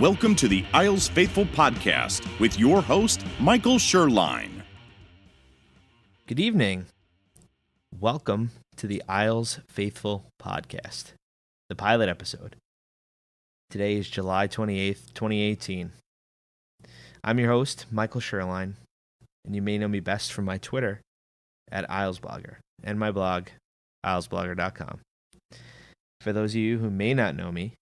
Welcome to the Isles Faithful Podcast with your host, Michael Sherline. Good evening. Welcome to the Isles Faithful Podcast, the pilot episode. Today is July 28th, 2018. I'm your host, Michael Sherline, and you may know me best from my Twitter at IslesBlogger and my blog, islesblogger.com. For those of you who may not know me,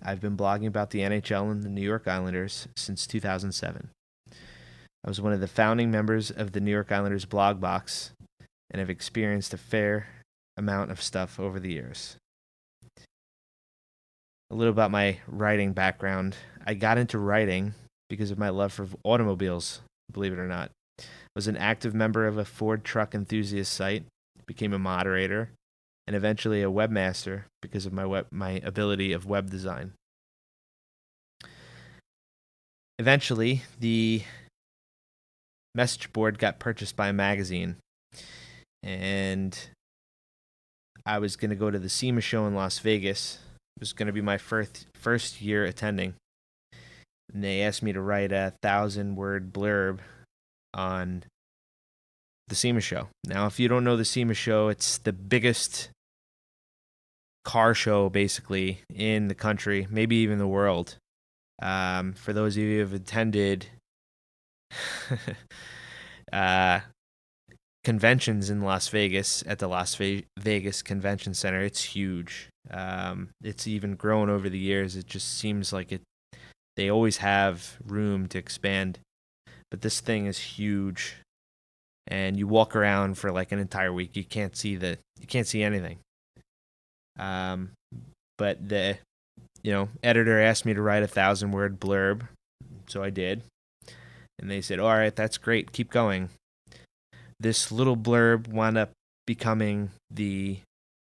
I've been blogging about the NHL and the New York Islanders since 2007. I was one of the founding members of the New York Islanders blog box and have experienced a fair amount of stuff over the years. A little about my writing background. I got into writing because of my love for automobiles, believe it or not. I was an active member of a Ford truck enthusiast site, became a moderator, and eventually a webmaster because of my ability of web design. Eventually, the message board got purchased by a magazine, and I was going to go to the SEMA show in Las Vegas. It was going to be my first year attending, and they asked me to write a 1,000-word blurb on the SEMA show. Now, if you don't know the SEMA show, it's the biggest car show basically in the country, maybe even the world. For those of you who have attended conventions in Las Vegas at the Las Vegas Convention Center, it's huge. It's even grown over the years. It just seems like they always have room to expand, but this thing is huge, and you walk around for like an entire week. You can't see anything. But the editor asked me to write a 1,000-word blurb, so I did. And they said, "All right, that's great. Keep going." This little blurb wound up becoming the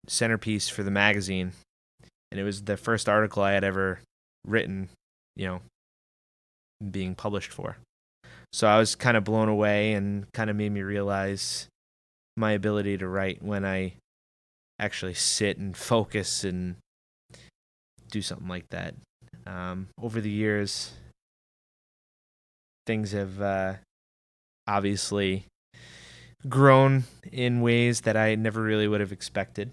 centerpiece for the magazine, and it was the first article I had ever written, being published for. So I was kind of blown away, and kind of made me realize my ability to write when I actually sit and focus and do something like that. Over the years, things have obviously grown in ways that I never really would have expected,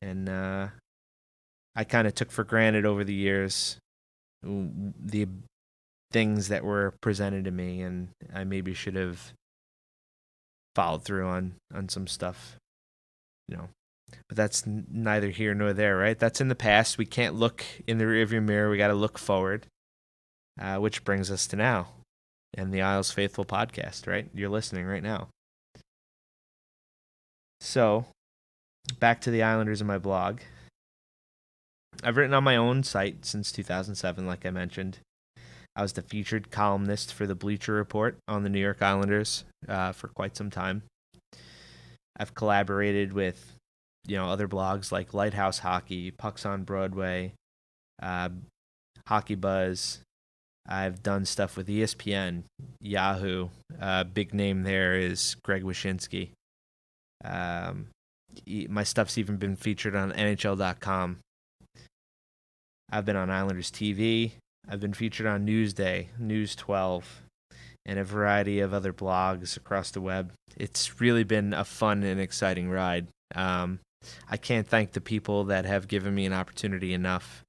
and I kind of took for granted over the years the things that were presented to me, and I maybe should have followed through on some stuff, But that's neither here nor there, right? That's in the past. We can't look in the rearview mirror. We got to look forward, which brings us to now and the Isles Faithful Podcast, right? You're listening right now. So, back to the Islanders in my blog. I've written on my own site since 2007, like I mentioned. I was the featured columnist for the Bleacher Report on the New York Islanders for quite some time. I've collaborated with other blogs like Lighthouse Hockey, Pucks on Broadway, Hockey Buzz. I've done stuff with ESPN, Yahoo. Big name there is Greg Wyshynski. My stuff's even been featured on NHL.com. I've been on Islanders TV. I've been featured on Newsday, News 12, and a variety of other blogs across the web. It's really been a fun and exciting ride. I can't thank the people that have given me an opportunity enough.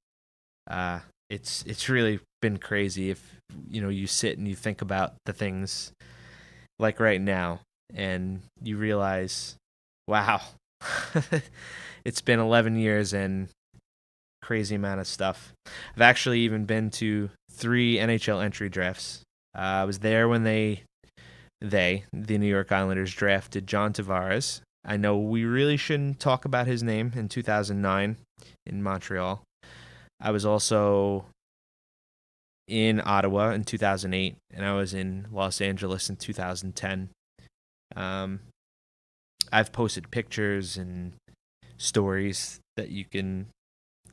It's really been crazy if you sit and you think about the things like right now, and you realize, wow, it's been 11 years and crazy amount of stuff. I've actually even been to 3 NHL entry drafts. I was there when the New York Islanders, drafted John Tavares. I know we really shouldn't talk about his name, in 2009 in Montreal. I was also in Ottawa in 2008, and I was in Los Angeles in 2010. I've posted pictures and stories that you can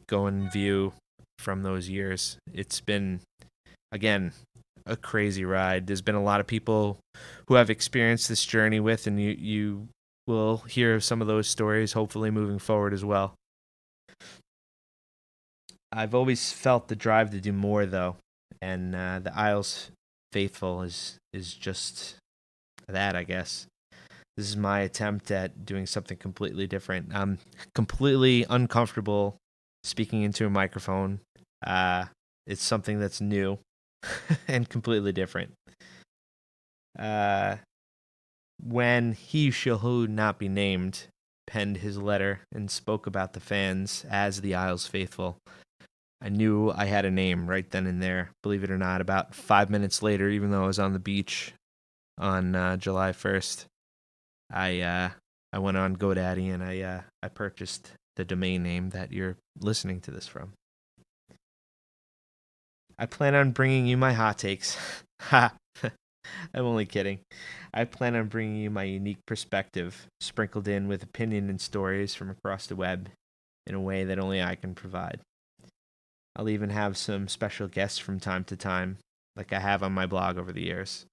go and view from those years. It's been, again, a crazy ride. There's been a lot of people who I've experienced this journey with, and you will hear some of those stories hopefully moving forward as well. I've always felt the drive to do more, though. And the Isles faithful is just that, I guess. This is my attempt at doing something completely different. I'm completely uncomfortable speaking into a microphone. It's something that's new and completely different. When he who not be named penned his letter and spoke about the fans as the Isles faithful, I knew I had a name right then and there. Believe it or not, about 5 minutes later, even though I was on the beach on July 1st, I went on GoDaddy and I purchased the domain name that you're listening to this from. I plan on bringing you my hot takes. Ha! I'm only kidding. I plan on bringing you my unique perspective, sprinkled in with opinion and stories from across the web in a way that only I can provide. I'll even have some special guests from time to time, like I have on my blog over the years.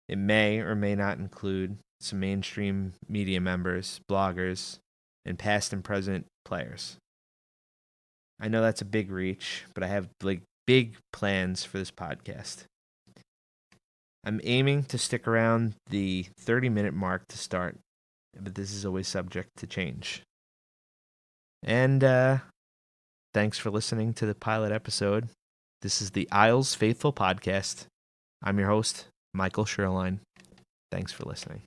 It may or may not include some mainstream media members, bloggers, and past and present players. I know that's a big reach, but I have big plans for this podcast. I'm aiming to stick around the 30-minute mark to start, but this is always subject to change. And thanks for listening to the pilot episode. This is the Isles Faithful Podcast. I'm your host, Michael Sherline. Thanks for listening.